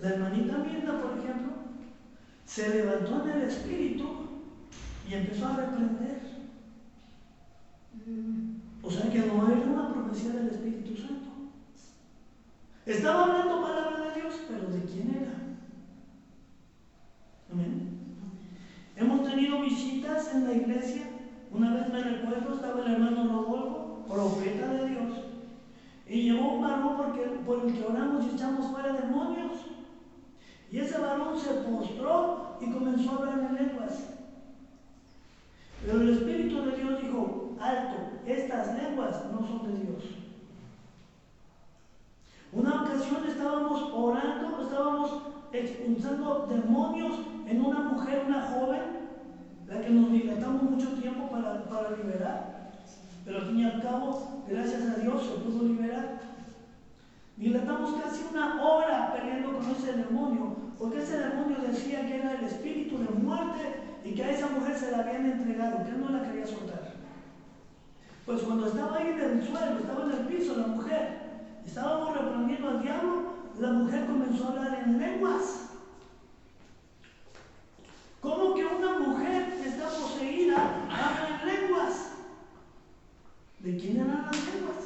La hermanita Mirna, por ejemplo, se levantó en el espíritu y empezó a reprender. O sea que no era una profecía del Espíritu Santo. Estaba hablando palabra de Dios, pero ¿de quién era? Amén. Hemos tenido visitas en la iglesia. Una vez me recuerdo, estaba el hermano Rodolfo, profeta de Dios, y llegó un varón por el que oramos y echamos fuera demonios. Y ese varón se postró y comenzó a hablar en lenguas. Pero el Espíritu de Dios dijo: alto, estas lenguas no son de Dios. Una ocasión estábamos orando, estábamos expulsando demonios en una mujer, una joven, la que nos dilatamos mucho tiempo para liberar, pero al fin y al cabo, gracias a Dios, se pudo liberar. Dilatamos casi una hora peleando con ese demonio, porque ese demonio decía que era el espíritu de muerte y que a esa mujer se la habían entregado, que él no la quería soltar. Pues cuando estaba ahí en el suelo, estaba en el piso la mujer, estábamos reprendiendo al diablo, la mujer comenzó a hablar en lenguas. ¿Cómo que una mujer que está poseída habla en lenguas? ¿De quién eran las lenguas?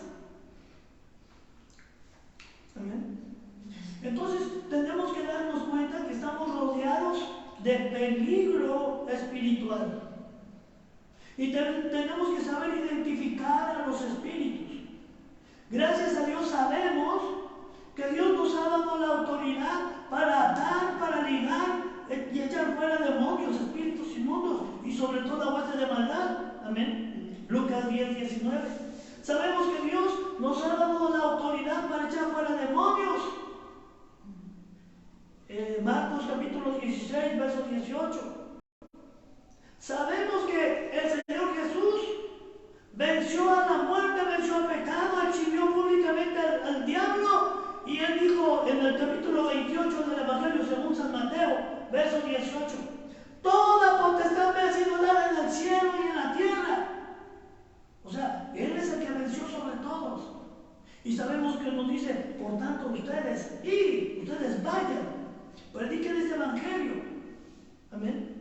Amén. Entonces tenemos que darnos cuenta que estamos rodeados de peligro espiritual. Y tenemos que saber identificar a los espíritus. Gracias a Dios sabemos que Dios nos ha dado la autoridad para atar, para ligar y echar fuera demonios, espíritus inmundos y sobre todo aguas de maldad. Amén. Lucas 10:19. Sabemos que Dios nos ha dado la autoridad para echar fuera demonios. Marcos capítulo 16, verso 18. Sabemos que el Señor Jesús venció a la muerte, venció al pecado, exhibió públicamente al diablo, y él dijo en el capítulo 28 del Evangelio según San Mateo, verso 18: toda potestad me ha sido dada en el cielo y en la tierra. O sea, él es el que venció sobre todos. Y sabemos que nos dice: por tanto ustedes vayan, prediquen este Evangelio. Amén.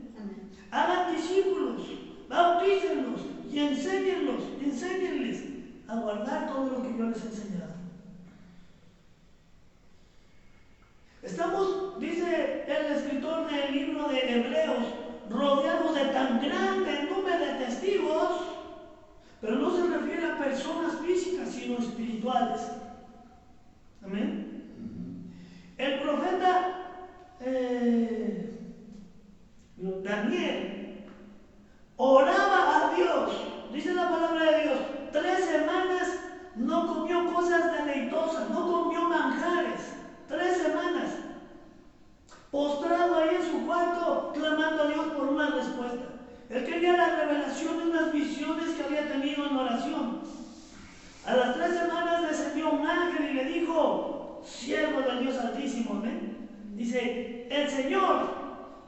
Hagan discípulos, bautícenlos y enséñenles a guardar todo lo que yo les he enseñado. Estamos, dice el escritor del libro de Hebreos, rodeados de tan grande número de testigos, pero no se refiere a personas físicas, sino espirituales. Amén. El profeta Daniel oraba a Dios, dice la palabra de Dios, 3 semanas no comió cosas deleitosas, no comió manjares, 3 semanas, postrado ahí en su cuarto, clamando a Dios por una respuesta. Él quería la revelación de unas visiones que había tenido en oración. A las 3 semanas descendió un ángel y le dijo: siervo del Dios Altísimo, amén. Dice: el Señor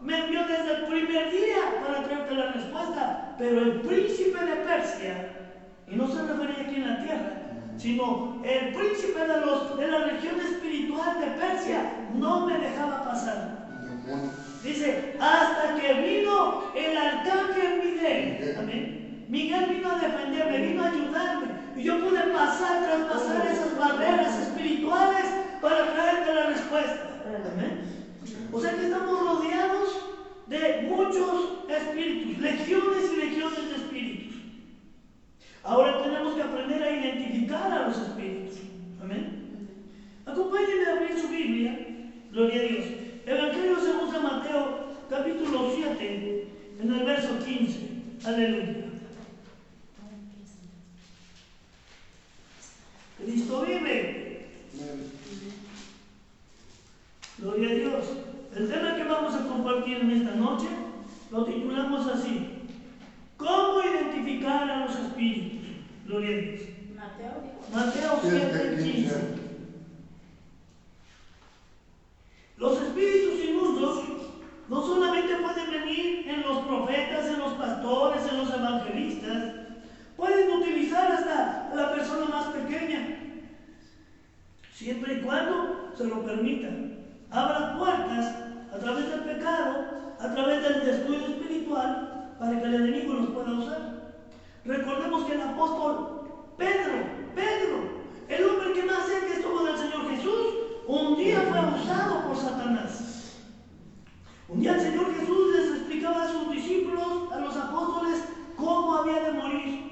me envió desde el primer día para traerte la respuesta, pero el príncipe de Persia, y no se refería aquí en la tierra, sino el príncipe de la región espiritual de Persia, no me dejaba pasar. Dice: hasta que vino el arcángel Miguel. Amén. Miguel vino a defenderme, vino a ayudarme, y yo pude traspasar esas barreras espirituales para traerte la respuesta. Amén. O sea que estamos rodeados de muchos espíritus, legiones y legiones de espíritus. Ahora tenemos que aprender a identificar a los espíritus. Amén. Acompáñenme a abrir su Biblia. Gloria a Dios. Evangelio según San Mateo, capítulo 7, en el verso 15. Aleluya. Cristo vive. Gloria a Dios. El tema que vamos a compartir en esta noche lo titulamos así: ¿cómo identificar a los espíritus? Gloria a Dios. Mateo 7:15. Los espíritus inmundos no solamente pueden venir en los profetas, en los pastores, en los evangelistas, pueden utilizar hasta la persona más pequeña, siempre y cuando se lo permitan. abra puertas a través del pecado, a través del descuido espiritual, para que el enemigo los pueda usar. Recordemos que el apóstol Pedro, el hombre que más cerca estuvo del Señor Jesús, un día fue usado por Satanás. Un día el Señor Jesús les explicaba a sus discípulos, a los apóstoles, cómo había de morir.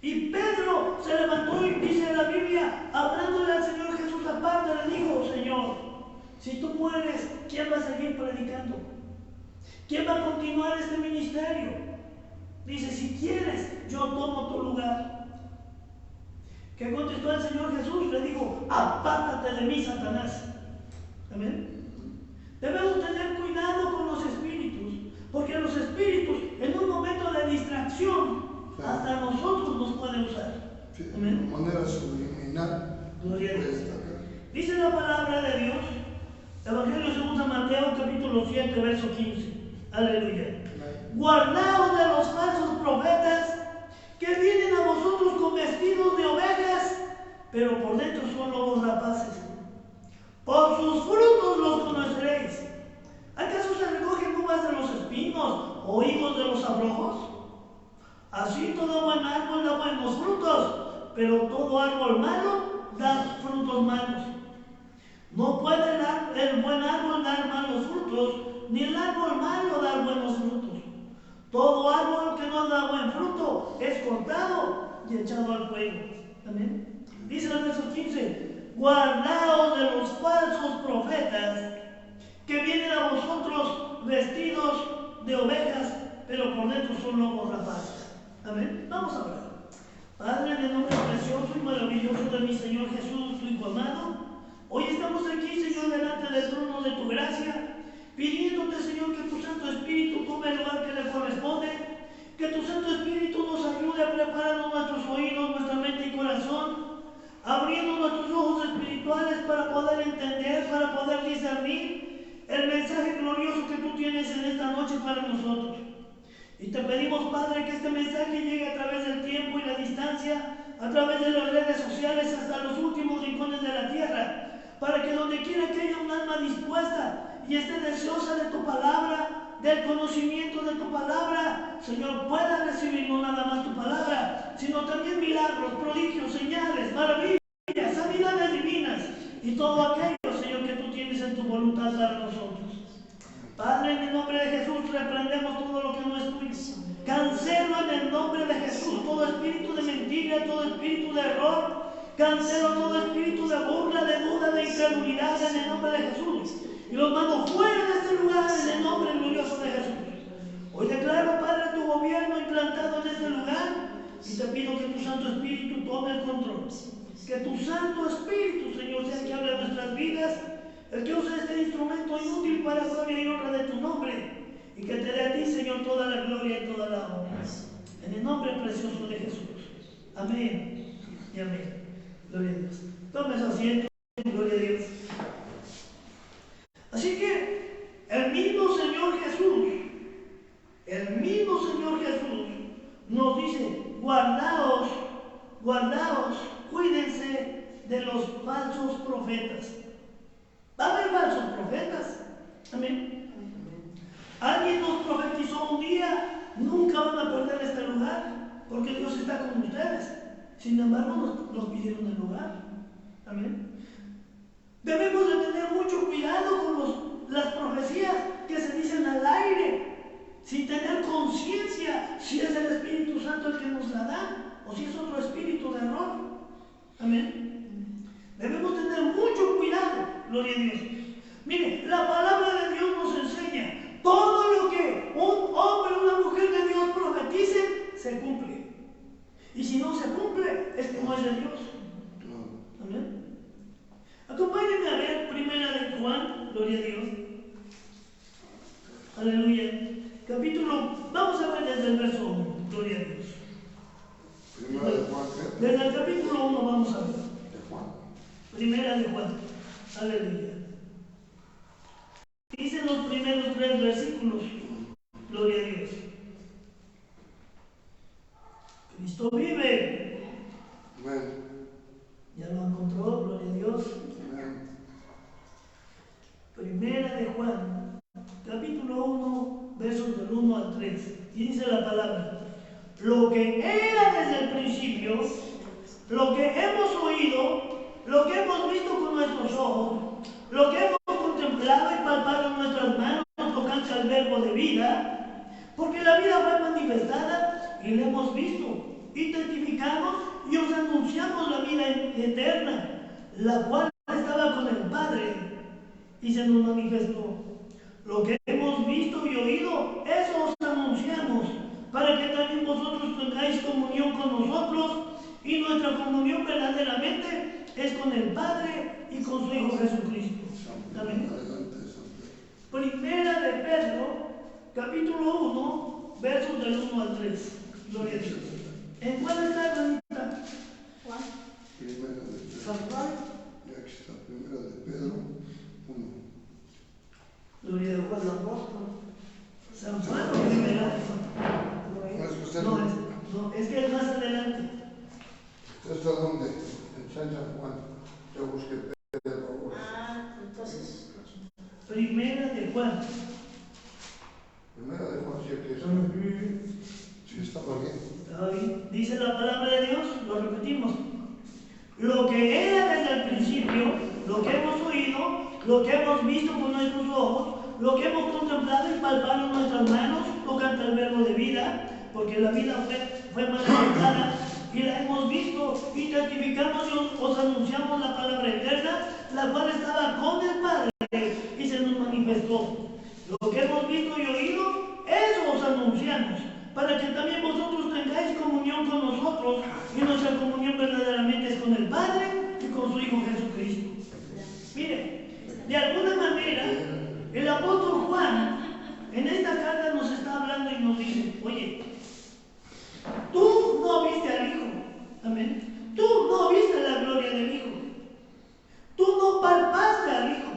Y Pedro se levantó y dice la Biblia, hablándole al Señor Jesús aparte, le dijo: Señor, si tú mueres, ¿quién va a seguir predicando? ¿Quién va a continuar este ministerio? Dice: si quieres, yo tomo tu lugar. ¿Qué contestó el Señor Jesús? Le dijo: apártate de mí, Satanás. Amén. Debemos tener cuidado con los espíritus, porque los espíritus, en un momento de distracción, hasta nosotros nos pueden usar. Amén. De manera subliminal. Gloria a Dios. Dice la palabra de Dios, Evangelio según San Mateo, capítulo 7, verso 15. Aleluya. Guardaos de los falsos profetas que vienen a vosotros con vestidos de ovejas, pero por dentro son lobos rapaces. Por sus frutos los conoceréis. ¿Acaso se recogen uvas de los espinos o higos de los abrojos? Así todo buen árbol da buenos frutos, pero todo árbol malo da frutos malos. No puede el buen árbol dar malos frutos, ni el árbol malo dar buenos frutos. Todo árbol que no da buen fruto es cortado y echado al fuego. Amén. Dice el verso 15: guardaos de los falsos profetas que vienen a vosotros vestidos de ovejas, pero por dentro son lobos rapaces. Amén. Vamos a hablar. Padre, en el nombre precioso y maravilloso de mi Señor Jesús, tu Hijo amado, hoy estamos aquí, Señor, delante del trono de tu gracia, pidiéndote, Señor, que tu Santo Espíritu tome el lugar que le corresponde, que tu Santo Espíritu nos ayude a preparar nuestros oídos, nuestra mente y corazón, abriendo nuestros ojos espirituales para poder entender, para poder discernir el mensaje glorioso que tú tienes en esta noche para nosotros. Y te pedimos, Padre, que este mensaje llegue a través del tiempo y la distancia, a través de las redes sociales hasta los últimos rincones de la tierra, para que donde quiera que haya un alma dispuesta y esté deseosa de tu palabra, del conocimiento de tu palabra, Señor, pueda recibir no nada más tu palabra, sino también milagros, prodigios, señales, maravillas, sanidades divinas y todo aquello, Señor, que tú tienes en tu voluntad para nosotros. Padre, en el nombre de Jesús reprendemos todo lo que no es tuyo. Cancelo en el nombre de Jesús todo espíritu de mentira, todo espíritu de error. Cancelo todo espíritu de burla, de duda, de incredulidad en el nombre de Jesús. Y los mando fuera de este lugar en el nombre glorioso de Jesús. Hoy declaro, Padre, tu gobierno implantado en este lugar. Y te pido que tu Santo Espíritu tome el control. Que tu Santo Espíritu, Señor, sea el que hable de nuestras vidas. El que use este instrumento inútil para gloria y honra de tu nombre. Y que te dé a ti, Señor, toda la gloria y toda la honra. En el nombre precioso de Jesús. Amén y amén. Gloria a Dios. Tome su asiento. Gloria a Dios. Así que el mismo Señor Jesús nos dice: guardaos, cuídense de los falsos profetas. Va a haber falsos profetas. Amén. Alguien nos profetizó un día: nunca van a perder este lugar, porque Dios está con ustedes. Sin embargo, nos pidieron el lugar. Amén. Debemos de tener mucho cuidado con las profecías que se dicen al aire, sin tener conciencia si es el Espíritu Santo el que nos la da o si es otro espíritu de error. Amén. Debemos tener mucho cuidado. Gloria a Dios. Mire, la palabra de Dios nos enseña: todo lo que un hombre o una mujer de Dios profeticen, se cumple. Y si no se cumple, es que no es de Dios. Amén. Acompáñenme a ver Primera de Juan, gloria a Dios. Aleluya. Vamos a ver desde el verso 1, gloria a Dios. Primera de Juan, ¿qué? Desde el capítulo 1 vamos a ver. De Juan. Primera de Juan. Aleluya. Dicen los primeros 3 versículos. Gloria a Dios. Cristo vive. Amén. Ya lo encontró, gloria a Dios. Amén. lo que era desde el principio, lo que hemos oído, lo que hemos visto con nuestros ojos, lo que hemos contemplado y palpado en nuestras manos tocante al verbo de vida, porque la vida fue manifestada y la hemos visto, y testificamos y os anunciamos la vida eterna, la cual estaba con el Padre y se nos manifestó. Lo que hemos visto y oído, eso os anunciamos, para que también vosotros tengáis comunión con nosotros, y nuestra comunión verdaderamente es con el Padre y con su Hijo Jesucristo. Amén. Primera de Pedro, capítulo 1, versos del 1 al 3. Gloria a Dios. ¿En cuál está, hermanita? Juan. Primera de Pedro. San Juan. Y aquí está, primera de Pedro 1. Gloria a Dios. Juan apóstol. San Juan o primera de Juan. No, es que es más adelante. ¿Esto es dónde? En San Juan. Yo busqué Pedro. Entonces. Primera de Juan. Primera de Juan, sí, que es. Sí, estaba bien. Está bien. Dice la palabra de Dios, lo repetimos. Lo que era desde el principio, lo que hemos oído, lo que hemos visto con nuestros ojos, lo que hemos contemplado y palpado en nuestras manos, tocante al verbo de vida, porque la vida fue manifestada y la hemos visto y testificamos y os anunciamos la palabra eterna, la cual estaba con el Padre y se nos manifestó. Lo que hemos visto y oído, eso os anunciamos, para que también vosotros tengáis comunión con nosotros, y nuestra comunión verdaderamente es con el Padre y con su Hijo Jesucristo. Mire, de alguna manera, el apóstol Juan en esta carta nos está hablando y nos dice, oye, tú no viste al Hijo, amén, tú no viste la gloria del Hijo, tú no palpaste al Hijo,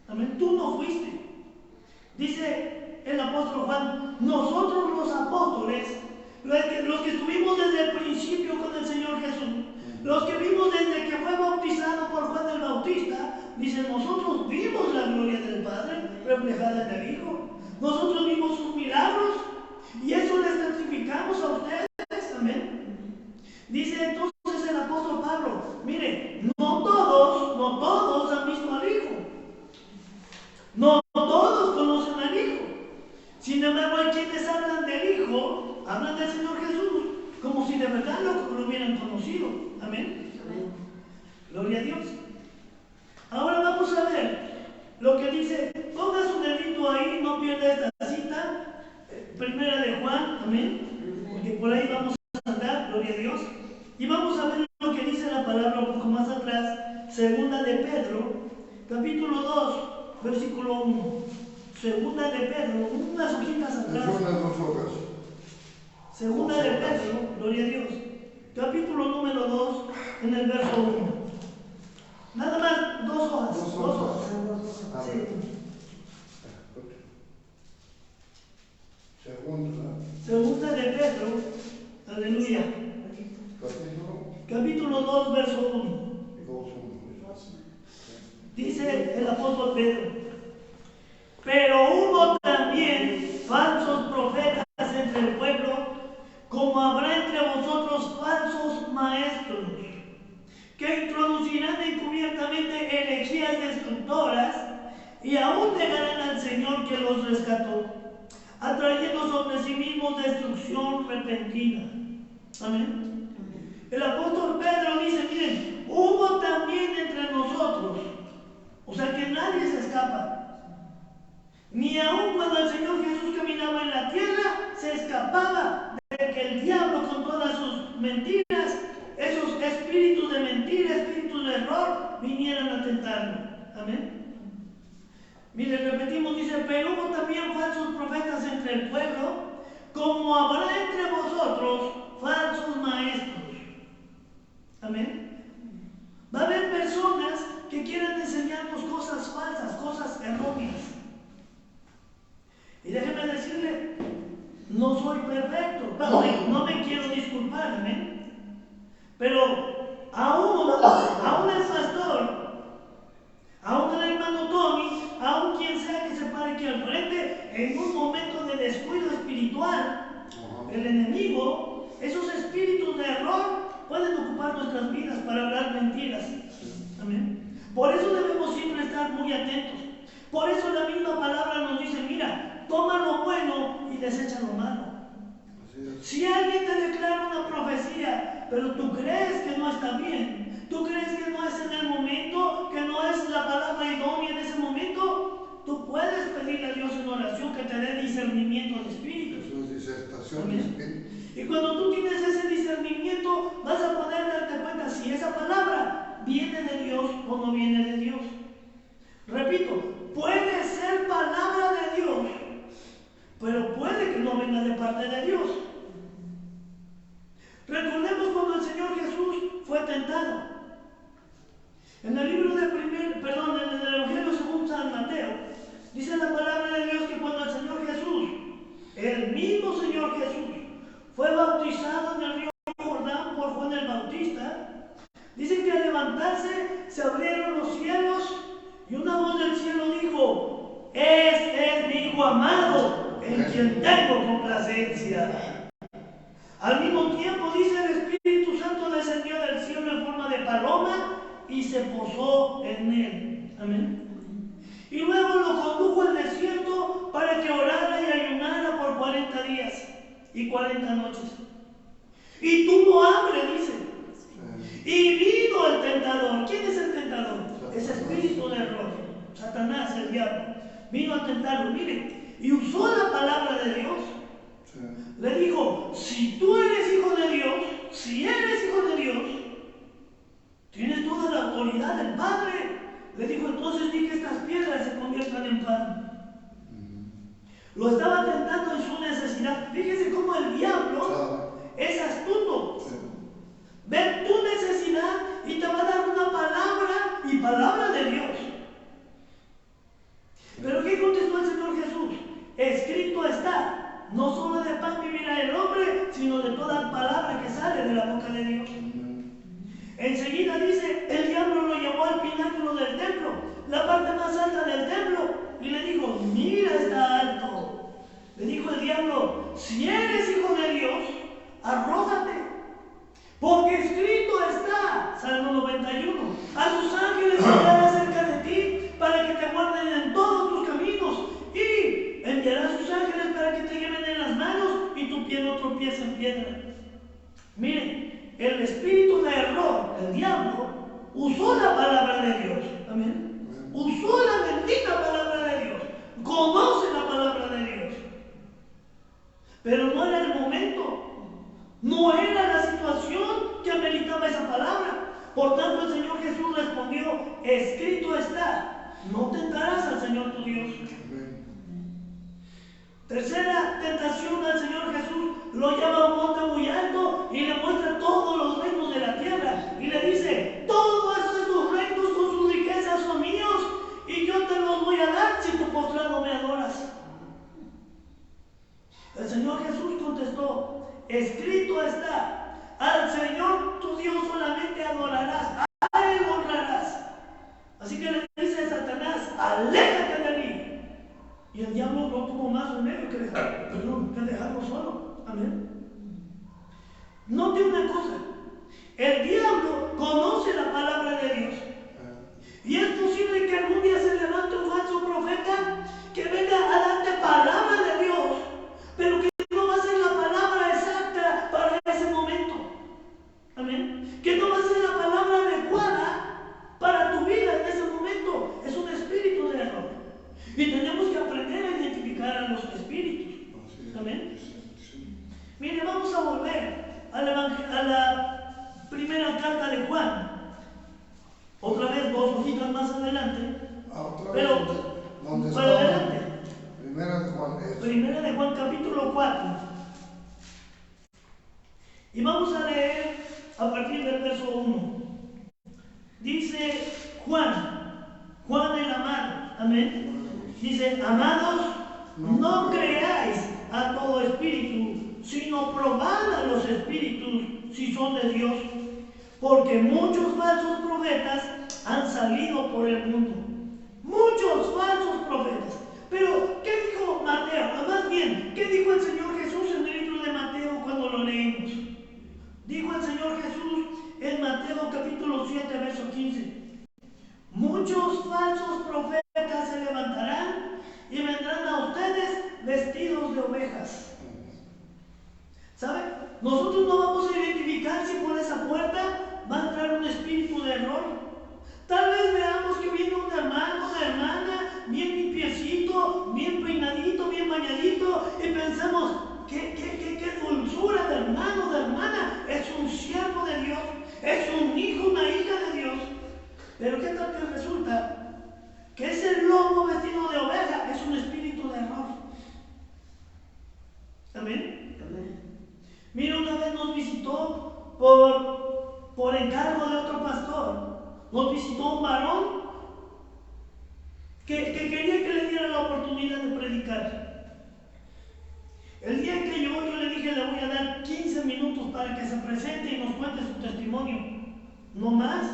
amén, tú no fuiste. Dice el apóstol Juan, nosotros los apóstoles, los que estuvimos desde el principio con el Señor Jesús, los que vimos desde que fue bautizado por Juan el Bautista, dice, nosotros vimos la gloria del Padre reflejada en el Hijo, nosotros vimos sus milagros y eso les testificamos a ustedes, amén. Dice entonces el apóstol Pablo, mire, no todos han visto al Hijo, no todos conocen al Hijo. Sin embargo, hay quienes hablan del Hijo, hablan del Señor Jesús, como si de verdad lo hubieran conocido. Amén. Amén. Gloria a Dios. Ahora vamos a ver lo que dice, ponga su dedito ahí, no pierda esta cita, primera de Juan, amén, porque por ahí vamos a andar, gloria a Dios, y vamos a ver lo que dice la palabra un poco más atrás, segunda de Pedro, capítulo 2, versículo 1. Segunda de Pedro, unas hojitas atrás. Unas 2 horas. Segunda de Pedro, gloria a Dios. Capítulo número 2, en el verso 1. Nada más 2 hojas. 2 hojas. Sí. Segunda de Pedro, aleluya. Capítulo 2, verso 1. Dice el apóstol Pedro, pero hubo también falsos profetas entre el pueblo, como habrá entre vosotros falsos maestros, que introducirán encubiertamente herejías destructoras y aún negarán al Señor que los rescató, atrayendo sobre sí mismos destrucción repentina. Amén. El apóstol Pedro dice, miren, hubo también entre nosotros, o sea que nadie se escapa. Ni aun cuando el Señor Jesús caminaba en la tierra, se escapaba de que el diablo con todas sus mentiras, esos espíritus de mentira, espíritus de error, vinieran a tentarlo. Amén. Miren, repetimos, dice, pero hubo también falsos profetas entre el pueblo, como habrá entre vosotros falsos maestros. Amén. Va a haber personas que quieran enseñarnos cosas falsas, cosas erróneas. Y déjeme decirle, no soy perfecto, no me quiero disculpar, amén. Pero aún el pastor, aún el hermano Tony, aún quien sea que se pare aquí al frente, en un momento de descuido espiritual, el enemigo Por eso debemos siempre estar muy atentos. Por eso la misma palabra nos dice, mira, toma lo bueno y desecha lo malo. Si alguien te declara una profecía, pero tú crees que no está bien, tú crees que no es en el momento, que no es la palabra idónea en ese momento, tú puedes pedirle a Dios en oración que te dé discernimiento de espíritus. Eso es disertación de espíritu. Y cuando tú tienes ese discernimiento, vas a poder darte cuenta si esa palabra viene de Dios o no viene de Dios. Repito, puede ser palabra de Dios, pero puede que no venga de parte de Dios. Recordemos cuando el Señor Jesús fue tentado. En el libro en el Evangelio según San Mateo, dice la palabra de Dios que cuando el Señor Jesús, el mismo Señor Jesús, fue bautizado en el río Jordán por Juan el Bautista, dice que al levantarse se abrieron los cielos y una voz del cielo dijo: este es mi Hijo amado, en quien tengo complacencia. Al mismo tiempo, dice, el Espíritu Santo descendió del cielo en forma de paloma y se posó en él. Amén. Y luego lo condujo al desierto para que orara y ayunara por 40 días y 40 noches. Y tuvo hambre, dice. Y vino el tentador. ¿Quién es el tentador? Ese espíritu de error. Satanás, el diablo. Vino a tentarlo, mire, y usó la palabra de Dios. Le dijo: si tú eres hijo de Dios, si eres hijo de Dios, tienes toda la autoridad del Padre. Le dijo: entonces di que estas piedras se conviertan en pan. Lo estaba tentando en su necesidad. Fíjese cómo el diablo es astuto. Ve tu necesidad y te va a dar una palabra, y palabra de Dios. Pero ¿qué contestó el Señor Jesús? Escrito está: no solo de pan vivirá el hombre, sino de toda palabra que sale de la boca de Dios. Enseguida dice, el diablo lo llevó al pináculo del templo, la parte más alta del templo, y le dijo: mira, está alto. Le dijo el diablo: si eres hijo de Dios, arrójate, porque escrito está, Salmo 91, a sus ángeles enviará cerca de ti para que te guarden en todos tus caminos, y enviará a sus ángeles para que te lleven en las manos y tu pie no tropiece en piedra. Miren, el espíritu de error, el diablo, usó la palabra de Dios. Amén. Usó la bendita palabra de Dios. Conoce la palabra de Dios. Pero no era el momento. No era la situación que ameritaba esa palabra. Por tanto, el Señor Jesús respondió: escrito está, no tentarás al Señor tu Dios. Tercera tentación al Señor Jesús: lo lleva a un monte muy alto y le muestra todos los reinos de la tierra y le dice: todos estos reinos con sus riquezas son míos y yo te los voy a dar si tu postrado me adoras. El Señor Jesús contestó: escrito está, al Señor tu Dios solamente adorarás, a Él honrarás. Así que le dice a Satanás: aléjate de mí. Y el diablo no tuvo más remedio que dejarlo solo. Amén. Note una cosa: el diablo conoce la palabra de Dios. Y es posible que algún día se levante un falso profeta que venga a darte palabra de Dios, pero que no va a ser la palabra exacta para ese momento. Amén. Que no va a ser la palabra adecuada para tu vida en ese momento. Es un espíritu de error. Y tenemos que aprender a identificar a los espíritus. Amén. Mire, vamos a volver a la primera carta de Juan. Otra vez, 2 hojitas más adelante. Pero, para adelante. Primera de Juan, capítulo 4. Y vamos a leer a partir del verso 1. Dice Juan el amado. Amén. Dice: amados, no creáis a todo espíritu, sino probad a los espíritus si son de Dios, porque muchos falsos profetas han salido por el mundo. Muchos falsos profetas. Pero, ¿qué dijo Mateo? Más bien, ¿qué dijo el Señor Jesús en el libro de Mateo cuando lo leímos? Dijo el Señor Jesús en Mateo capítulo 7, verso 15: Pero ¿qué tal que resulta que ese lobo vestido de oveja es un espíritu de error? Amén. Amén. Mira, una vez nos visitó por encargo de otro pastor, nos visitó un varón que quería que le diera la oportunidad de predicar. El día que llegó yo le dije, le voy a dar 15 minutos para que se presente y nos cuente su testimonio, no más.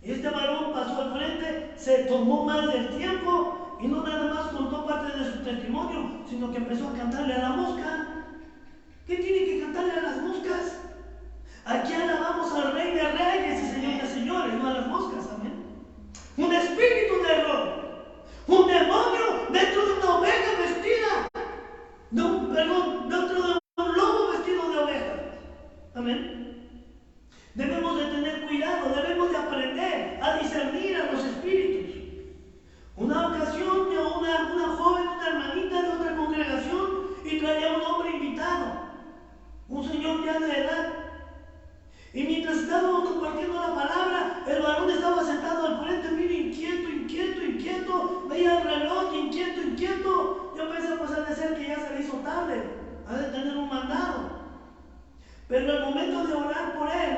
Y este varón pasó al frente, se tomó más del tiempo y no nada más contó parte de su testimonio, sino que empezó a cantarle a la mosca. ¿Qué tiene que cantarle a las moscas? Aquí alabamos al Rey de Reyes y Señor de Señores, no a las moscas, amén. Un espíritu de error, un demonio dentro de una oveja vestida, dentro de un lobo vestido de oveja, amén. Debemos de tener cuidado, debemos de aprender a discernir a los espíritus. Una ocasión, una joven, una hermanita de otra congregación, y traía un hombre invitado, un señor ya de edad. Y mientras estábamos compartiendo la palabra, el varón estaba sentado al frente, mire, inquieto, veía el reloj, inquieto. Yo pensé, pues ha de ser que ya se le hizo tarde, ha de tener un mandado. Pero al momento de orar por él,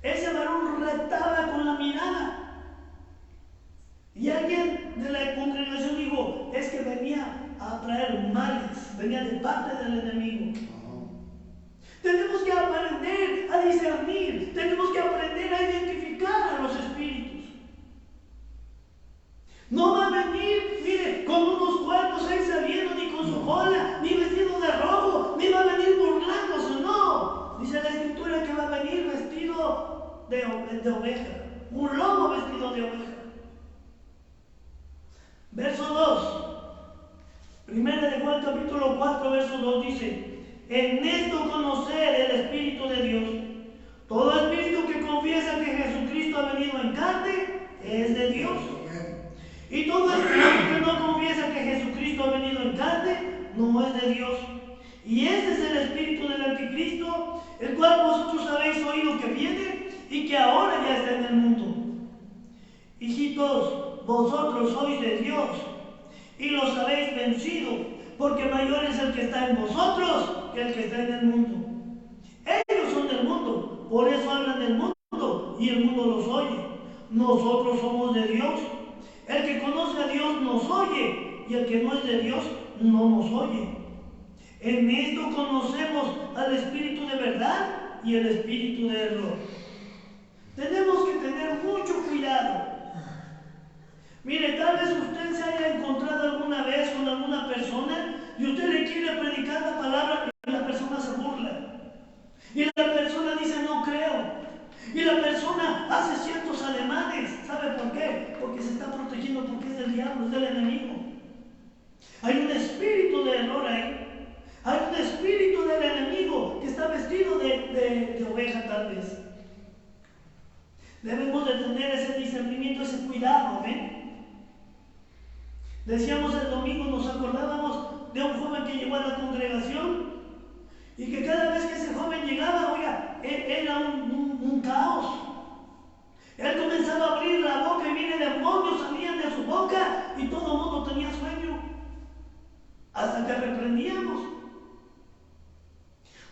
ese varón retaba con la mirada. Y alguien de la congregación dijo, es que venía a traer males, venía de parte del enemigo. Tenemos que aprender a discernir, tenemos que aprender a identificar a los espíritus. No va a venir, mire, con unos cuerpos ahí saliendo, ni con su cola, ni vestido de rojo, ni va a venir burlándose, no. Dice la escritura que va a venir vestido de oveja, un lobo vestido de oveja. Verso 2. Primera de Juan capítulo 4, verso 2 dice: en esto conocer el Espíritu de Dios. Todo espíritu que confiesa que Jesucristo ha venido en carne es de Dios. Y todo espíritu que no confiesa que Jesucristo ha venido en carne no es de Dios. Y este es el espíritu del anticristo, el cual vosotros habéis oído que viene y que ahora ya está en el mundo. Hijitos, vosotros sois de Dios y los habéis vencido, porque mayor es el que está en vosotros que el que está en el mundo. Ellos son del mundo, por eso hablan del mundo y el mundo los oye. Nosotros somos de Dios. El que conoce a Dios nos oye, y el que no es de Dios no nos oye. En esto conocemos al espíritu de verdad y el espíritu de error. Tenemos que tener mucho cuidado. Mire, tal vez usted se haya encontrado alguna vez con alguna persona y usted le quiere predicar la palabra y la persona se burla. Y la persona dice, no creo. Y la persona hace ciertos ademanes. ¿Sabe por qué? Porque se está protegiendo, porque es del diablo, es del enemigo. Hay un espíritu de error ahí. Hay un espíritu del enemigo que está vestido de oveja tal vez. Debemos de tener ese discernimiento, ese cuidado, Decíamos el domingo, nos acordábamos de un joven que llegó a la congregación y que cada vez que ese joven llegaba, oiga, era un caos. Él comenzaba a abrir la boca y mire, demonios salían de su boca y todo el mundo tenía sueño. Hasta que reprendíamos.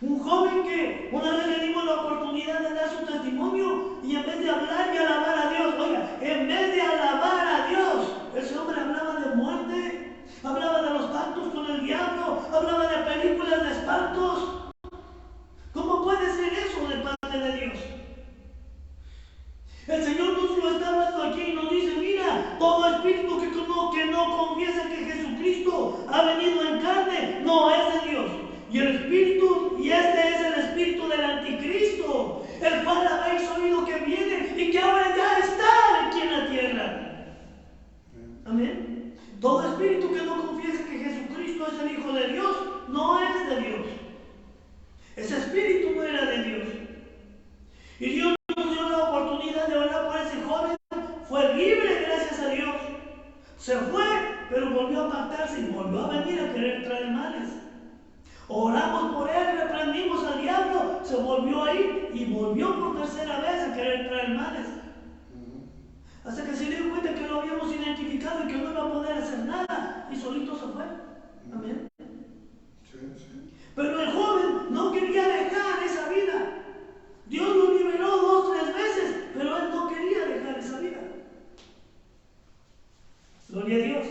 Un joven que una vez le dimos la oportunidad de dar su testimonio y en vez de hablar y alabar a Dios, oiga, en vez de alabar a Dios, ese hombre hablaba de muerte, hablaba de los pactos con el diablo, hablaba de películas de espantos. ¿Cómo puede ser eso de parte de Dios? El Señor nos lo está hablando aquí y nos dice, mira, todo espíritu que no confiesa que Jesucristo ha venido en carne, no es de Dios. Y este es el espíritu del anticristo, el cual habéis oído que viene y que ahora ya está aquí en la tierra. Amén. Todo espíritu que no confiesa que Jesucristo es el Hijo de Dios, no es de Dios. Ese espíritu no era de Dios. Y Dios nos dio la oportunidad de orar por ese joven. Fue libre, gracias a Dios. Se fue, pero volvió a pactarse y volvió a venir a querer traer males. Oramos por él, reprendimos al diablo, se volvió a ir y volvió por tercera vez a querer traer males. Hasta que se dio cuenta que lo habíamos identificado y que no iba a poder hacer nada. Y solito se fue. Amén. Sí, sí. Pero el joven no quería dejar esa vida. Dios lo liberó 2, 3 veces, pero él no quería dejar esa vida. Gloria a Dios.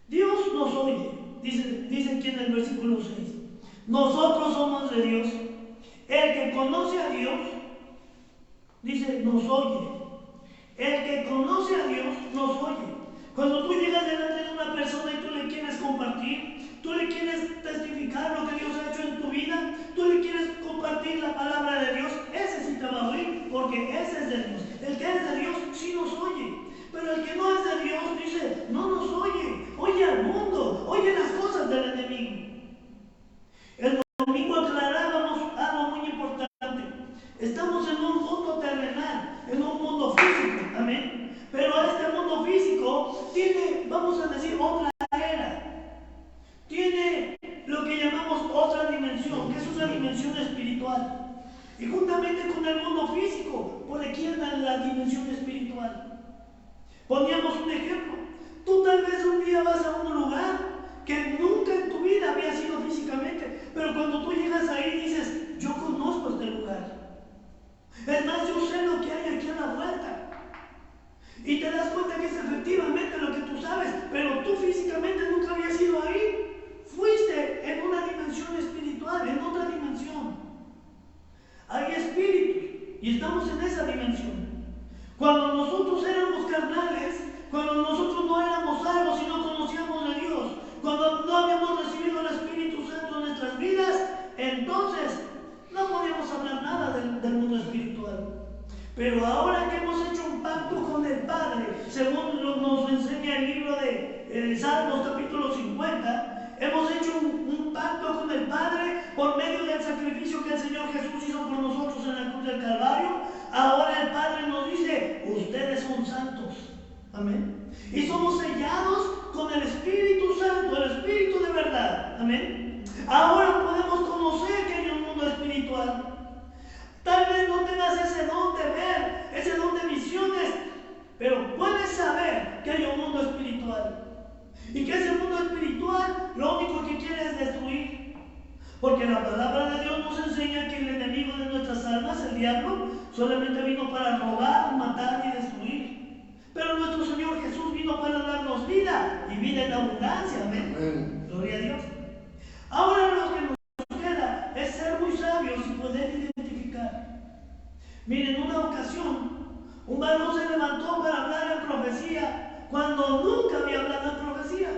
Dios nos oye. Dice aquí en el versículo 6. Nosotros somos de Dios. El que conoce a Dios, dice, nos oye. El que conoce a Dios, nos oye. Cuando tú llegas delante de una persona y tú le quieres compartir, tú le quieres testificar lo que Dios ha hecho en tu vida, tú le quieres compartir la palabra de Dios, ese sí te va a oír, porque ese es de Dios. El que es de Dios sí nos oye. Pero el que no es de Dios dice, no nos oye. Oye al mundo, oye las cosas del enemigo. El domingo aclarábamos algo muy importante. Estamos en un mundo terrenal, en un mundo físico, amén. Pero este mundo físico tiene, vamos a decir, otra era. Tiene lo que llamamos otra dimensión, que es una dimensión espiritual. Y juntamente con el mundo físico, por aquí anda la dimensión espiritual. Poníamos un ejemplo. Tú tal vez un día vas a un lugar que nunca en tu vida había sido físicamente, pero cuando tú llegas ahí dices, yo conozco este lugar. Es más, yo sé lo que hay aquí a la vuelta. Y te das cuenta que es efectivamente lo que tú sabes, pero tú físicamente nunca habías ido ahí. Fuiste en una dimensión espiritual, en otra dimensión. Hay espíritus y estamos en esa dimensión. Cuando nosotros éramos carnales, cuando nosotros no éramos salvos y no conocíamos de Dios, cuando no habíamos recibido el Espíritu Santo en nuestras vidas, entonces no podíamos hablar nada del mundo espiritual. Pero ahora que hemos hecho un pacto con el Padre, según nos enseña el libro de Salmos capítulo 50, hemos hecho un pacto con el Padre por medio del sacrificio que el Señor Jesús hizo por nosotros en la cruz del Calvario. Ahora el Padre nos dice, ustedes son santos. Amén. Y somos sellados con el Espíritu Santo, el Espíritu de verdad. Amén. Ahora podemos conocer que hay un mundo espiritual. Tal vez no tengas ese don de ver, ese don de visiones, pero puedes saber que hay un mundo espiritual. Y que ese mundo espiritual lo único que quiere es destruir. Porque la palabra de Dios nos enseña que el enemigo de nuestras almas, el diablo, solamente vino para robar, matar y destruir. Pero nuestro Señor Jesús vino para darnos vida y vida en abundancia. Amén. Amén. Gloria a Dios. Ahora lo que nos queda es ser muy sabios y poder identificar. Miren, en una ocasión, un varón se levantó para hablar en profecía cuando nunca había hablado en profecía.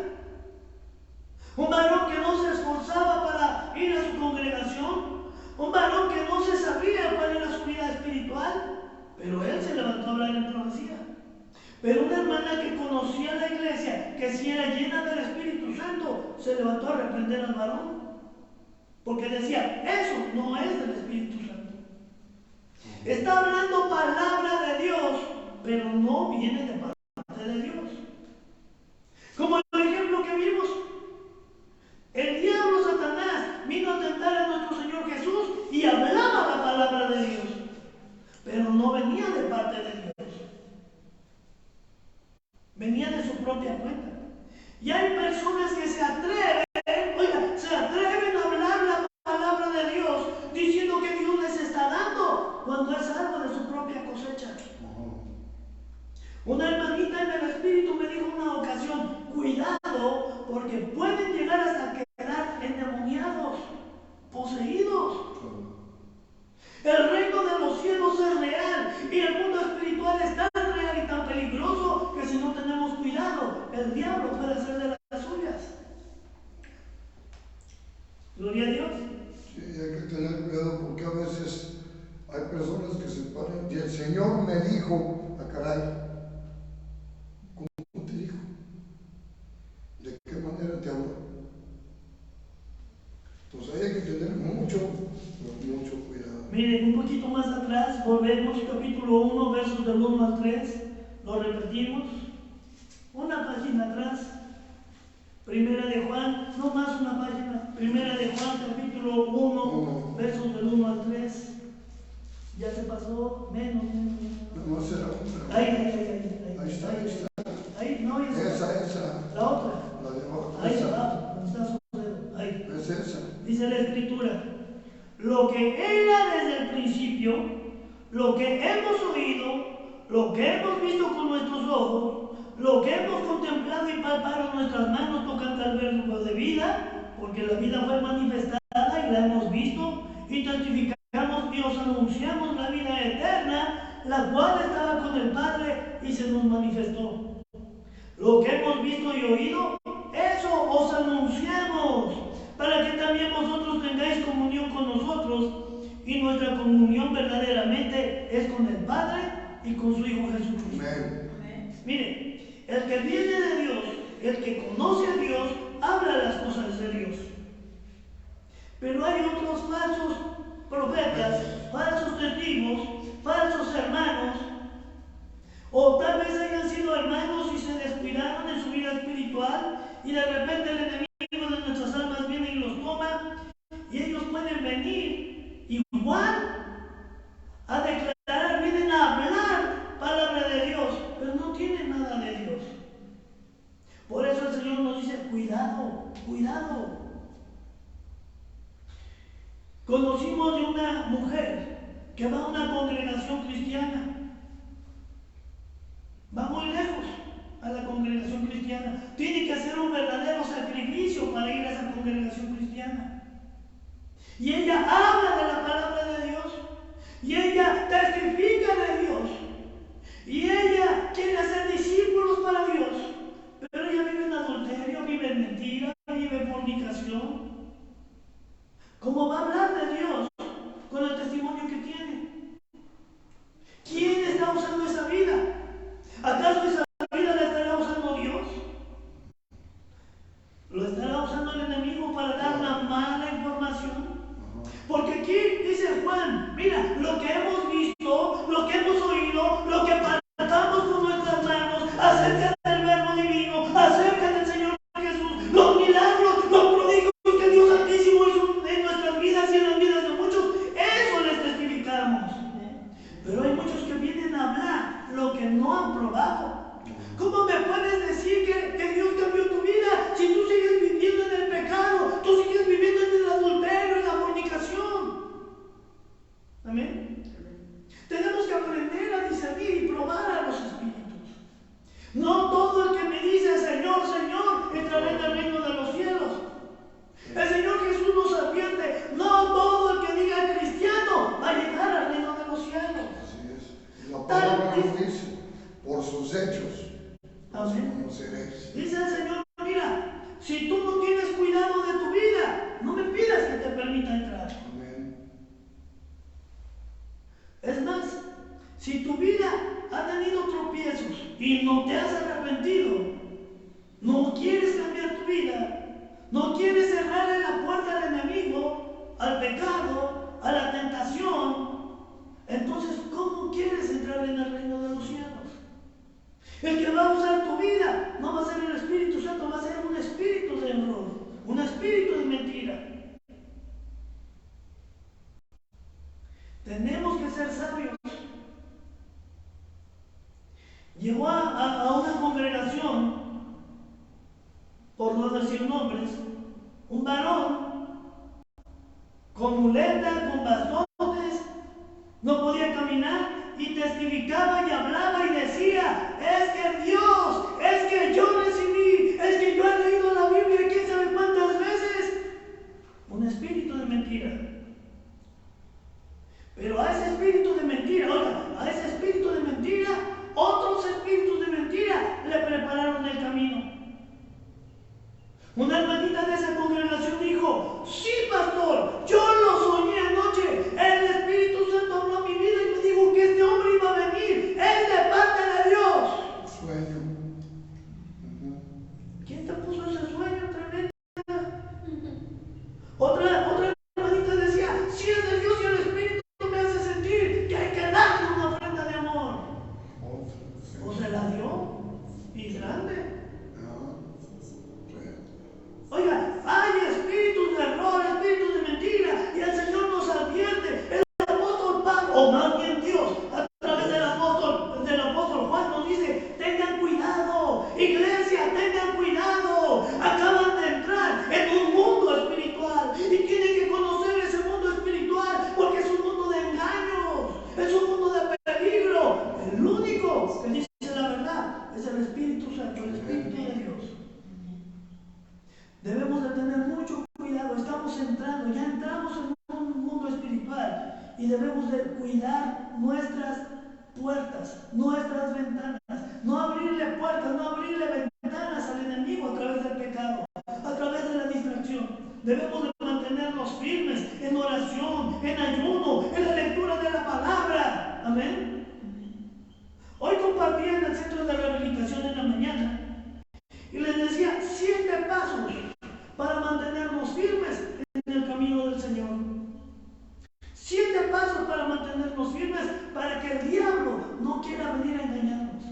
Un varón que no se esforzaba para ir a su congregación, un varón que no se sabía cuál era su vida espiritual, pero él se levantó a hablar en profecía. Pero una hermana que conocía la iglesia, que si era llena del Espíritu Santo, se levantó a reprender al varón, porque decía, eso no es del Espíritu Santo. Está hablando palabra de Dios, pero no viene de parte de Dios. Como el ejemplo que vimos, el diablo Satanás vino a tentar a nuestro Señor Jesús y hablaba la palabra de Dios, pero no venía de parte de Dios. Venía de su propia cuenta. Y hay personas que se atreven a hablar la palabra de Dios, diciendo que Dios les está dando, cuando es algo de su propia cosecha. Una hermanita en el Espíritu me dijo en una ocasión, cuidado, porque pueden llegar hasta quedar endemoniados, poseídos. El reino de los cielos es real y el mundo espiritual es tan real y tan peligroso que si no tenemos cuidado, el diablo puede hacer de las suyas. Gloria a Dios. Sí, hay que tener cuidado porque a veces hay personas que se paran y el Señor me dijo, ah caray, ¿cómo te dijo? ¿De qué manera te habló? Pues ahí hay que tener mucho cuidado. Miren, un poquito más atrás, volvemos, capítulo 1, versos del 1 al 3, lo repetimos, una página atrás, Primera de Juan, no más una página, Primera de Juan, capítulo 1, versos del 1 al 3, ya se pasó, menos. No será una. Ahí está. Ahí, no, Esa. La otra. La de abajo. Ahí Esa. está, donde está su dedo. Ahí. Es esa. Dice la Escritura, lo que era desde el principio, lo que hemos oído, lo que hemos visto con nuestros ojos, lo que hemos contemplado y palpado en nuestras manos tocante al verbo de vida, porque la vida fue manifestada y la hemos visto, y testificamos y os anunciamos la vida eterna, la cual estaba con el Padre y se nos manifestó. Lo que hemos visto y oído, eso os anunciamos, para que también vosotros tengáis comunión con nosotros, y nuestra comunión verdaderamente es con el Padre y con su Hijo Jesucristo. Amén. Mire, el que viene de Dios, el que conoce a Dios, habla las cosas de Dios. Pero hay otros falsos profetas, falsos testigos, falsos hermanos, o tal vez hayan sido hermanos y se descuidaron en su vida espiritual, y de repente el enemigo de nuestras almas viene y los toma, y ellos pueden venir igual a declarar, vienen a hablar palabra de Dios, pero no tienen nada de Dios. Por eso el Señor nos dice, cuidado. Conocimos de una mujer que va a una congregación cristiana. Va muy lejos a la congregación cristiana. Tiene que hacer un verdadero sacrificio para ir a esa congregación cristiana. Y ella habla de la palabra de Dios. Y ella testifica de Dios. Y ella quiere hacer discípulos para Dios. Pero ella vive en adulterio, vive en mentira, vive en fornicación. ¿Cómo va a hablar de Dios con el testimonio que tiene? ¿Quién está usando esa vida? ¿Acaso esa vida la estará usando Dios? ¿Lo estará usando el enemigo para dar una mala información? Porque aquí dice Juan, mira, lo que hemos visto, lo que hemos oído, lo que palpamos con nuestras manos acerca del verbo divino, acerca del Señor Jesús, los milagros, los prodigios que Dios Altísimo hizo en nuestras vidas y en las vidas de muchos, eso les testificamos. Pero hay muchos que vienen a hablar lo que no han probado. ¿Cómo me puedes decir que Dios cambió tu vida si tú sigues viviendo en el pecado, tú sigues viviendo en el adulterio, en la fornicación? Amén. Tenemos que aprender a discernir y probar a los espíritus. No todo el que me dice Señor, Señor, entrará en el reino de los cielos. El Señor Jesús nos advierte, no todo el que diga cristiano va a llegar al reino de los cielos. Así es. La palabra nos dice, por sus hechos. Amén. Conoceréis. Dice el Señor, mira, si tú no tienes cuidado de tu vida, no me pidas que te permita entrar. Amén. Es más, si tu vida ha tenido tropiezos y no te has arrepentido, no quieres cambiar tu vida, no quieres cerrarle la puerta al enemigo, al pecado, a la tentación, entonces, ¿cómo quieres entrar en el reino de los cielos? El que va a usar tu vida no va a ser el Espíritu Santo, va a ser un espíritu de error, un espíritu de mentira. Tenemos que ser sabios. Llegó a una congregación, por no decir nombres, un varón con muleta, con bastones, no podía caminar y testificaba y hablaba y decía, es que Dios, es que yo recibí, es que yo he leído la Biblia quién sabe cuántas veces. Un espíritu de mentira. Pero a ese espíritu de mentira, oiga, a ese espíritu de mentira, otros espíritus de mentira le prepararon el camino. Una hermanita de esa congregación dijo, sí pastor, yo lo soñé anoche, el Espíritu Santo habló a mi vida y me dijo que este hombre iba a venir, es de parte de Dios. Sueño. ¿Quién te puso ese sueño tremendo? Otra hermanita decía, si es de Dios y el Espíritu me hace sentir que hay que darle una ofrenda de amor. O se la dio, y grande. Oiga, y debemos de cuidar nuestras puertas, nuestras ventanas. No abrirle puertas, no abrirle ventanas al enemigo a través del pecado, a través de la distracción. Debemos de mantenernos firmes en oración, en ayuno, en la lectura de la palabra. Amén. Hoy compartí en el centro de rehabilitación en la mañana y les decía 7 pasos para mantenernos firmes en el camino del Señor. 7 pasos para mantenernos firmes para que el diablo no quiera venir a engañarnos.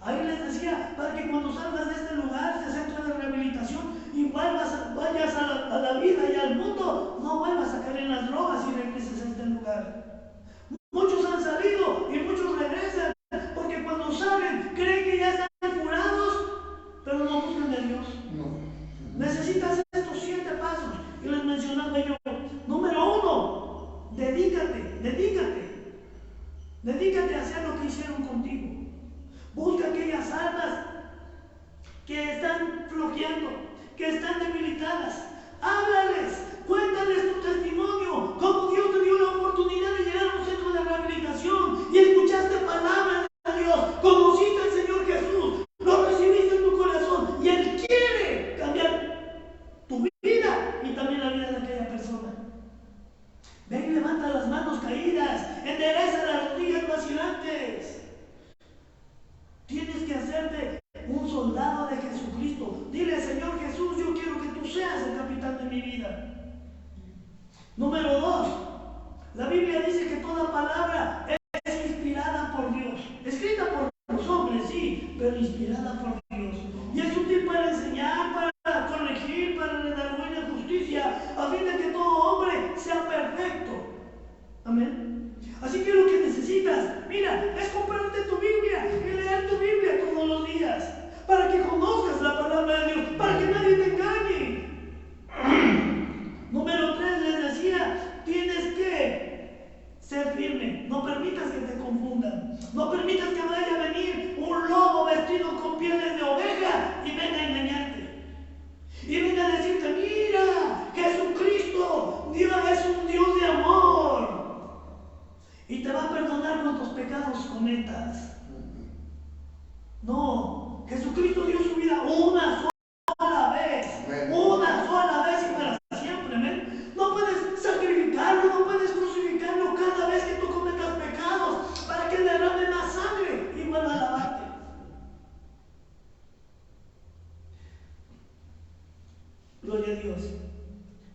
Ahí les decía, para que cuando salgas de este lugar, de centro de rehabilitación, y vayas a la vida y al mundo, no vuelvas a caer en las drogas y regreses a este lugar. Muchos han salido y muchos regresan, porque cuando salen creen que ya están curados, pero no buscan de Dios. No. Necesitas estos 7 pasos, y les mencionaba yo. Número 1, dedícate a hacer lo que hicieron contigo. Busca aquellas almas que están flojeando, que están debilitadas. Háblales, cuéntales tu testimonio, cómo Dios te dio la oportunidad de llegar a un centro de rehabilitación y escuchaste palabras de Dios, conociste al Señor Jesús, lo recibiste en tu corazón y Él quiere cambiar tu vida y también la vida de aquella persona. Ven y levanta las manos caídas, endereza las rodillas vacilantes. Tienes que hacerte un soldado de Jesucristo. Dile, Señor Jesús, yo quiero que tú seas el capitán de mi vida. Número 2, la Biblia dice que toda palabra es inspirada por Dios. Escrita por los hombres, sí, pero inspirada por Dios. Y es útil para enseñar, para corregir, para redarguir la justicia, a fin de que todo hombre sea perfecto. Amén. Así que lo que necesitas, mira, es comprarte tu Biblia y leer tu Biblia todos los días, para que conozcas la palabra de Dios, para que nadie te engañe. Número 3, les decía, tienes que ser firme. No permitas que te confundan. No permitas que vaya a venir un lobo vestido con pieles de oveja y venga a engañarte. Y venga a decirte, mira, Jesucristo, Dios es un Dios de amor. Y te va a perdonar cuantos pecados cometas. No, Jesucristo dio su vida una sola vez. Una sola vez y para siempre. ¿Amén? No puedes sacrificarlo, no puedes crucificarlo cada vez que tú cometas pecados para que derrame más sangre y vuelva a lavarte. Gloria a Dios.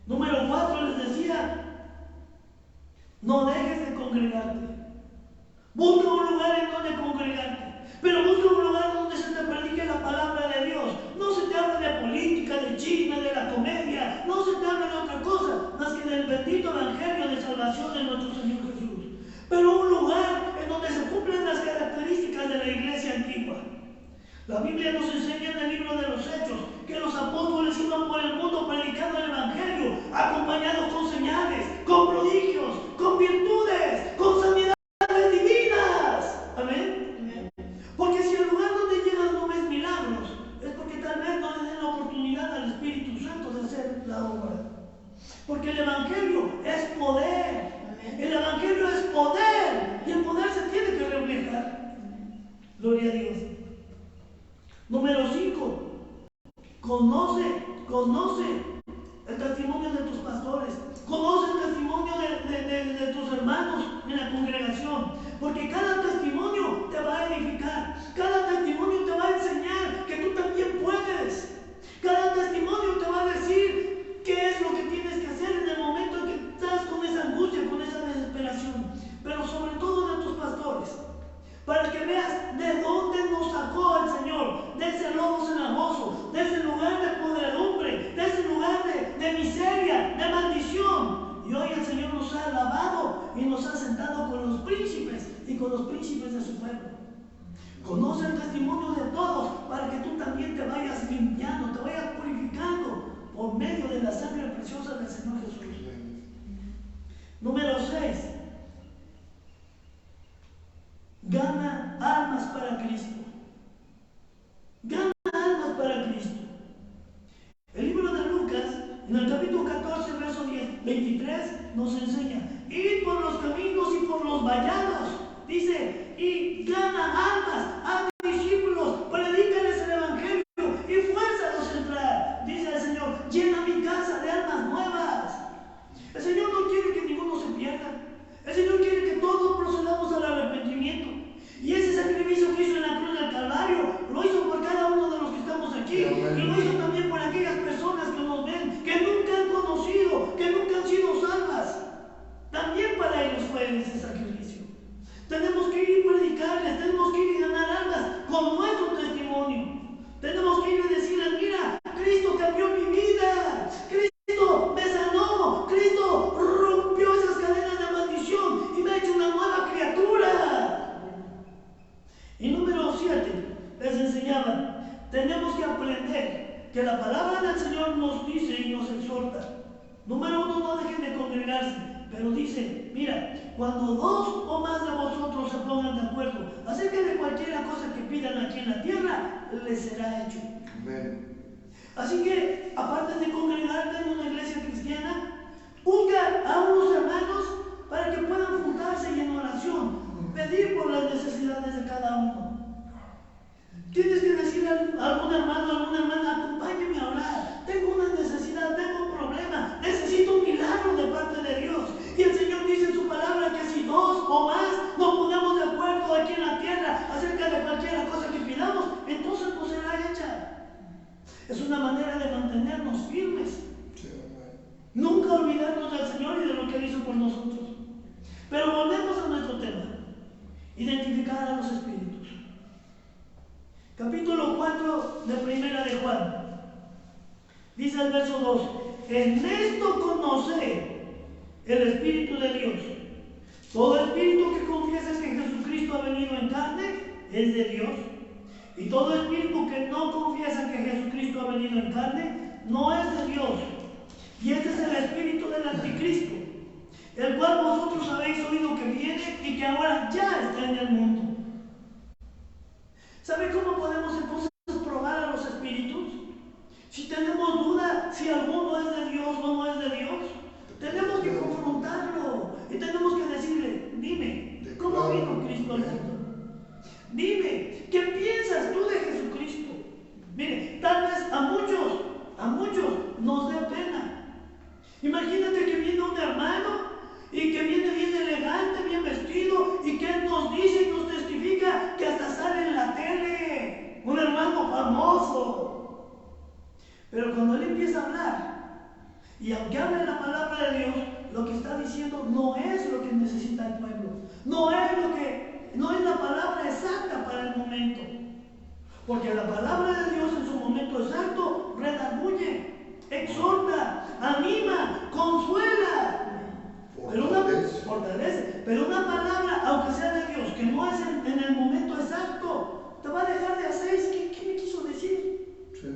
Número 4, les decía, no dejes de congregarte. Busca un lugar en donde congregarte, pero busca un lugar donde se te predique la palabra de Dios. No se te habla de política, de chisme, de la comedia, no se te habla de otra cosa más que del bendito evangelio de salvación de nuestro Señor Jesús. Pero un lugar en donde se cumplen las características de la iglesia antigua. La Biblia nos enseña en el libro de los Hechos que los apóstoles iban por el mundo predicando el evangelio, acompañados con señales, con prodigios, con virtudes, con sanidades divinas. Amén. Porque si el lugar donde llegas no ves milagros, es porque tal vez no le den la oportunidad al Espíritu Santo de hacer la obra. Porque el evangelio es poder. El evangelio es poder. Y el poder se tiene que reflejar. Gloria a Dios. Número 5. Conoce el testimonio de tus pastores. Conoce el testimonio de tus hermanos en la congregación. Porque cada testimonio te va a edificar. Cada testimonio te va a enseñar que tú también puedes. Cada testimonio te va a decir qué es lo que tienes que hacer en el momento en que estás con esa angustia, con esa desesperación. Pero sobre todo de tus pastores. Para que veas de dónde nos sacó el Señor, de ese lobo cenagoso, de ese lugar de podredumbre, de ese lugar de miseria, de maldición. Y hoy el Señor nos ha alabado y nos ha sentado con los príncipes y con los príncipes de su pueblo. Conoce el testimonio de todos para que tú también te vayas limpiando, te vayas purificando por medio de la sangre preciosa del Señor Jesús. Número 6. Gana almas para Cristo. Gana almas para Cristo. El libro de Lucas, en el capítulo 14, verso 23, nos enseña ir por los caminos y por los vallados. Dice, y gana almas, haz discípulos, predícales el evangelio y fuérzalos a entrar. Dice el Señor, llena mi casa de almas nuevas. El Señor no quiere que ninguno se pierda. El Señor quiere que todos procedamos al arrepentimiento. Y ese sacrificio que hizo en la cruz del Calvario, lo hizo por cada uno de los que estamos aquí. Y lo hizo también por aquellas personas que nos ven, que nunca han conocido, que nunca han sido salvas. También para ellos fue ese sacrificio. Tenemos que ir y predicarles, tenemos que ir y ganar almas con nuestro testimonio. Tenemos que ir y decirles, mira, Cristo cambió mi vida, Cristo me sanó, Cristo rompió esas cadenas de maldición y me ha hecho una nueva criatura. Y número 7, les enseñaba, tenemos que aprender que la palabra del Señor nos dice y nos exhorta. Número 1, no dejen de congregarse. Pero dice, mira, cuando 2 o más de vosotros se pongan de acuerdo acerca de cualquier cosa que pidan aquí en la tierra, les será hecho. Amén. Así que, aparte de congregarte en una iglesia cristiana, busca a unos hermanos para que puedan juntarse y en oración pedir por las necesidades de cada uno. Tienes que decirle a algún hermano, a alguna hermana, acompáñeme a orar. Tengo una necesidad, tengo un problema, necesito un milagro de parte de Dios. Y el Señor dice en su palabra que si 2 o más nos ponemos de acuerdo aquí en la tierra acerca de cualquier cosa que pidamos, entonces pues será hecha. Es una manera de mantenernos firmes. Nunca olvidarnos del Señor y de lo que Él hizo por nosotros. Pero volvemos a nuestro tema. Identificar a los espíritus. Capítulo 4 de Primera de Juan. Dice el verso 2. En esto conoce el Espíritu de Dios. Todo espíritu que confiesa que Jesucristo ha venido en carne es de Dios. Y todo espíritu que no confiesa que Jesucristo ha venido en carne no es de Dios. Y este es el espíritu del anticristo, el cual vosotros habéis oído que viene y que ahora ya está en el mundo. ¿Sabe cómo podemos entonces probar a los espíritus? Si tenemos duda si alguno es de Dios o no es de Dios, tenemos que confrontarlo y tenemos que decirle, dime, ¿cómo vino Cristo al mundo? Dime, ¿qué piensas tú de Jesucristo? Mire, tal vez a muchos nos dé pena. Imagínate que viene un hermano y que viene bien elegante, bien vestido y que nos dice y nos testifica que hasta sale en la tele, un hermano famoso. Pero cuando él empieza a hablar, y aunque hable la palabra de Dios, lo que está diciendo no es lo que necesita el pueblo, no es la palabra exacta para el momento, porque la palabra de Dios en su momento exacto redarguye, exhorta, anima, consuela, fortalece. Pero una palabra, aunque sea de Dios, que no es en el momento exacto, te va a dejar de hacer. ¿Qué me quiso decir? Sí.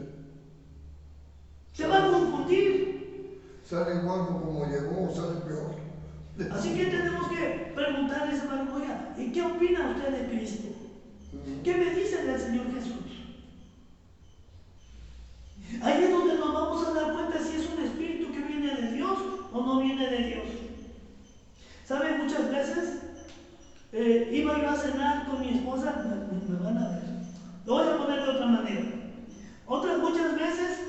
Te va a confundir. Sale igual como llegó o sale peor. Así que tenemos que preguntarle a ese hermano, oiga, ¿y qué opina usted de Cristo? ¿Qué me dice del Señor Jesús? Ahí es donde nos vamos a dar cuenta si es un espíritu que viene de Dios o no viene de Dios. ¿Saben? Muchas veces iba yo a cenar con mi esposa, me van a ver. Lo voy a poner de otra manera. Muchas veces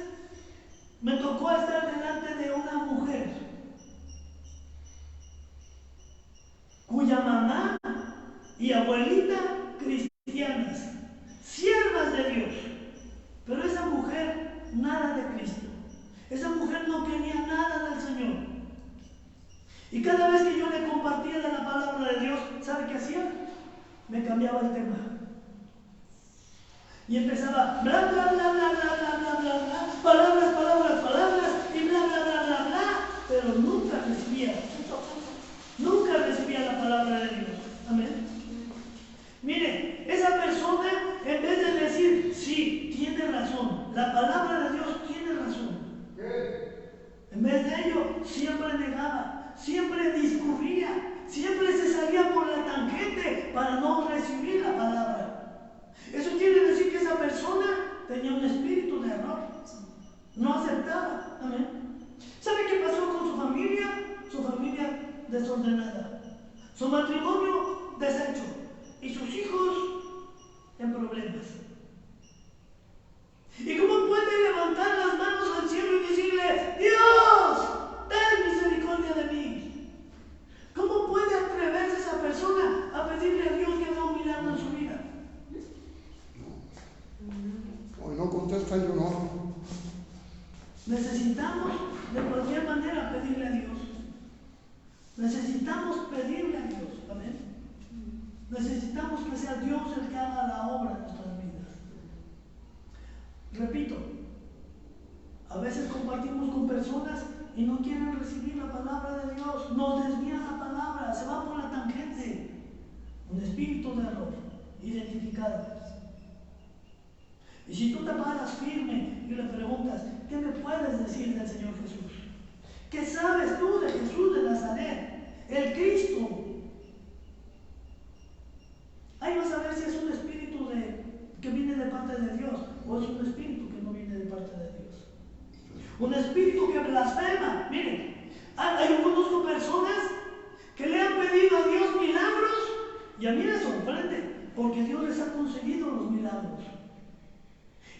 me tocó estar delante de una mujer cuya mamá y abuelita cristianas, siervas de Dios, pero esa mujer nada de Cristo. Esa mujer no quería nada del Señor. Y cada vez que yo le compartía de la palabra de Dios, ¿sabe qué hacía? Me cambiaba el tema. Y empezaba bla, bla, bla, bla, bla, bla, bla, bla, bla, palabras, palabras, palabras, y bla, bla, bla, bla, bla, pero nunca recibía la palabra de Dios. Amén. Mire, esa persona, en vez de decir, sí, tiene razón, la palabra de Dios tiene razón, en vez de ello, siempre negaba, siempre discurría, siempre se salía por la tangente para no recibir la palabra. Eso quiere decir que esa persona tenía un espíritu de error, no aceptaba. Amén. ¿Sabe qué pasó con su familia? Su familia desordenada. desordenada, su matrimonio deshecho y sus hijos en problemas. ¿Y cómo puede levantar las manos al cielo y decirle, Dios, ten misericordia de mí? ¿Cómo puede atreverse esa persona a pedirle a Dios que haga un milagro en su vida? Hoy no contesta, yo no. Necesitamos de cualquier manera pedirle a Dios. Necesitamos pedirle a Dios. Amén. Necesitamos que sea Dios el que haga la obra en nuestras vidas. Repito, a veces compartimos con personas y no quieren recibir la palabra de Dios. Nos desvían la palabra, se va por la tangente. Un espíritu de error identificado. Y si tú te paras firme y le preguntas, ¿qué me puedes decir del Señor Jesús? ¿Qué sabes tú de Jesús de Nazaret, el Cristo? Ahí vas a ver si es un espíritu que viene de parte de Dios o es un espíritu que no viene de parte de Dios. Un espíritu que blasfema. Miren, yo conozco personas que le han pedido a Dios milagros y a mí me sorprende porque Dios les ha concedido los milagros.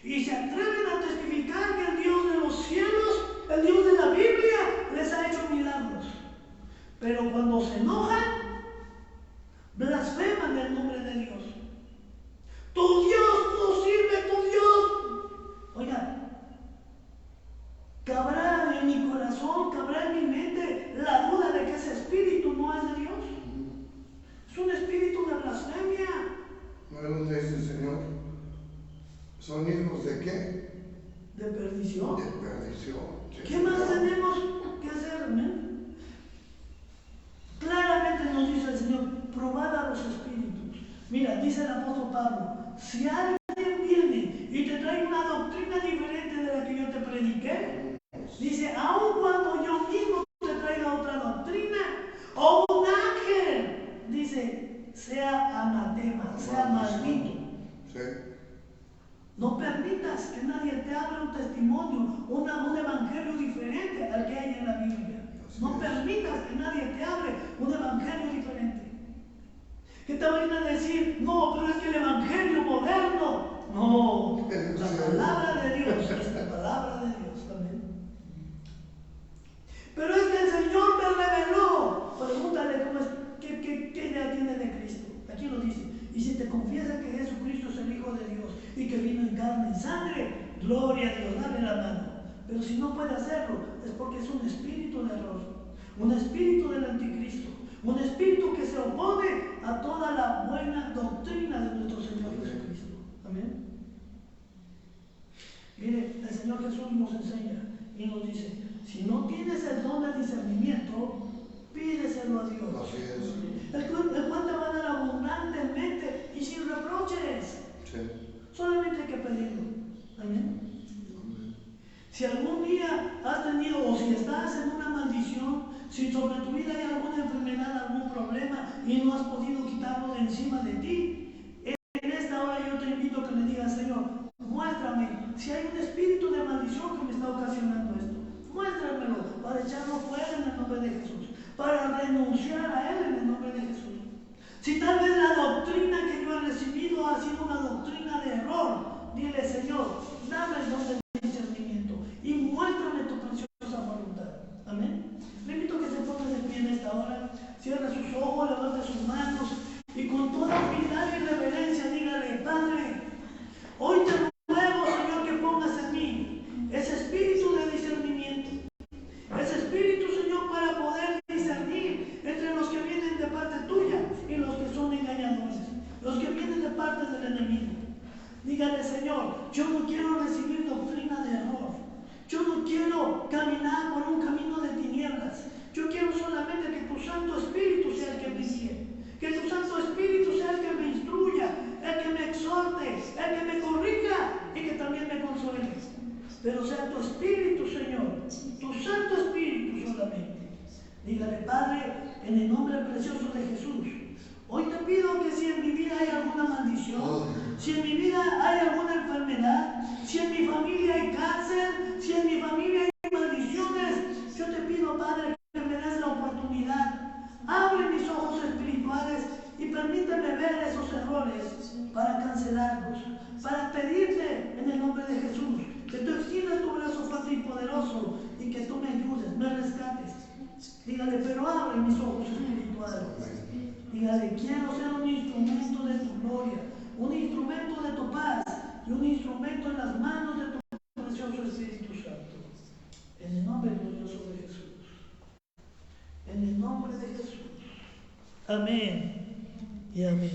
Y se atreven a testificar que el Dios de los cielos, el Dios de la Biblia, les ha hecho milagros. Pero cuando se enojan, blasfeman el nombre de Dios. Tu Dios no sirve, tu Dios. Oiga, cabrá en mi corazón, cabrá en mi mente la duda de que ese espíritu no es de Dios. Es un espíritu de blasfemia. No es donde dice el Señor. ¿Son hijos de qué? De perdición. De perdición. Sí, ¿Qué más tenemos que hacer, amén? Claramente nos dice el Señor, probad a los espíritus. Mira, dice el apóstol Pablo, si alguien viene y te trae una doctrina diferente de la que yo te prediqué, dice, aun cuando yo mismo te traiga otra doctrina, o un ángel, dice, sea anatema, sea maldito. Sí. No permitas que nadie te hable un testimonio, un evangelio diferente al que hay en la Biblia. No permitas que nadie te hable un evangelio diferente. Que te vayan a decir, no, pero es que el evangelio moderno. No, la palabra de Dios es la palabra de Dios también. Pero es que el Señor me reveló. Pregúntale cómo es, qué idea tiene de Cristo. Aquí lo dice. Y si te confiesa que Jesucristo es el Hijo de Dios y que vino en carne y sangre, gloria a Dios, dale la mano. Pero si no puede hacerlo, es porque es un espíritu de error, un espíritu del anticristo, un espíritu que se opone a toda la buena doctrina de nuestro Señor Jesucristo. Amén. Mire, el Señor Jesús nos enseña y nos dice, si no tienes el don de discernimiento, pídeselo a Dios. Así es. El cual te va a dar abundantemente y sin reproches. Sí. Solamente hay que pedirlo. Amén. Si algún día has tenido o si estás en una maldición, si sobre tu vida hay alguna enfermedad, algún problema y no has podido quitarlo de encima de ti, en esta hora yo te invito a que le digas, Señor, muéstrame si hay un espíritu de maldición que me está ocasionando esto. Muéstramelo para echarlo fuera en el nombre de Jesús, para renunciar a él en el nombre de Jesús. Si tal vez la doctrina que yo he recibido ha sido una doctrina de error, dile, Señor, dame el don de discernimiento y muéstrame tu preciosa voluntad. Amén. Le invito a que se ponga de pie en esta hora, cierre sus ojos, levante sus manos y con toda humildad y reverencia dígale, Padre, hoy te ruego, Señor, que pongas en mí ese espíritu de discernimiento, ese espíritu, Señor, para poder discernir entre los que vienen de parte tuya y los que son engañadores, los que vienen de parte del enemigo. Dígale, Señor, yo no quiero recibir doctrina de error, yo no quiero caminar por un camino de tinieblas, yo quiero solamente que tu Santo Espíritu sea el que me guíe, que tu Santo Espíritu sea el que me instruya, el que me exhorte, el que me corrija y que también me consuele. Pero sea tu Espíritu, Señor, tu Santo Espíritu solamente. Dígale, Padre, en el nombre precioso de Jesús, hoy te pido que si en mi vida hay alguna maldición, si en mi vida hay alguna enfermedad, si en mi familia hay cáncer, si en mi familia hay maldiciones, yo te pido, Padre, que me des la oportunidad. ayudes, me rescates. Dígale, pero abre mis ojos espirituales. Dígale, quiero ser un instrumento de tu gloria, un instrumento de tu paz y un instrumento en las manos de tu precioso Espíritu Santo. En el nombre glorioso de Jesús. En el nombre de Jesús. Amén y amén.